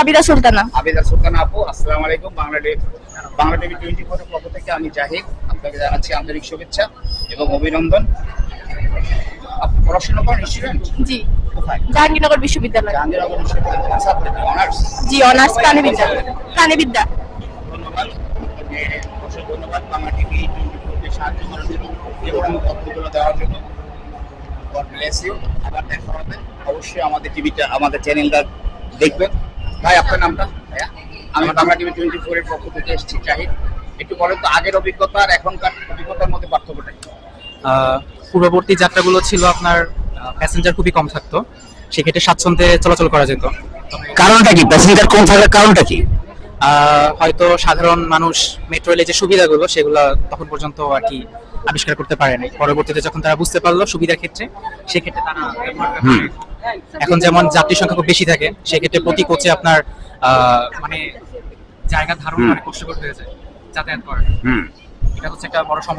আবিদা সুলতানা। আবিদা সুলতানা আপু, আসসালামু আলাইকুম। বাংলা টিভি 24 এর পক্ষ থেকে আমি জাহিদ আপনাকে জানাচ্ছি আন্তরিক শুভেচ্ছা এবং অভিনন্দন। আপনি পড়াশোনা করেন স্টুডেন্ট? জি, কোথায়? জাহাঙ্গীরনগর বিশ্ববিদ্যালয়। জাহাঙ্গীরনগর বিশ্ববিদ্যালয় সাবজেক্ট অনার্স। জি, অনার্স প্রাণীবিদ্যা। প্রাণীবিদ্যা। ধন্যবাদ, অবশ্যই ধন্যবাদ বাংলা টিভি 24 কে সাহায্য করার জন্য এবং তথ্যগুলো দেওয়ার জন্য। God bless you. আবার দেখা হবে। অবশ্যই আমাদের টিভিটা, আমাদের চ্যানেলটা দেখবেন। ভাই আপনার নামটা? ভাইয়া, আমি বাংলা টিভি 24 এর পক্ষ থেকে এসেছি জাহিদ। একটু বলেন তো আগের অভিজ্ঞতা আর এখনকার অভিজ্ঞতার মধ্যে পার্থক্যটা কি? পূর্ববর্তী যাত্রাগুলো ছিল আপনার প্যাসেঞ্জার খুবই কম থাকতো, সেক্ষেত্রে স্বাচ্ছন্দ্যে চলাচল করা যেত। কারণটা কি? প্যাসেঞ্জার কম থাকার কারণটা কি? হয়তো সাধারণ মানুষ মেট্রো রেলের যে সুবিধাগুলো সেগুলো তখন পর্যন্ত আর কি আবিষ্কার করতে পারেনি। পরবর্তীতে যখন তারা বুঝতে পারলো সুবিধার ক্ষেত্রে, সেক্ষেত্রে তারা এখন যেমন যাত্রীর সংখ্যা খুব বেশি থাকে, সেক্ষেত্রে প্রতি কোচে আপনার মানে জায়গা ধারণ অনেক কষ্টকর হয়ে যায় যাতায়াত করা। এটা হচ্ছে একটা বড় সমস্যা।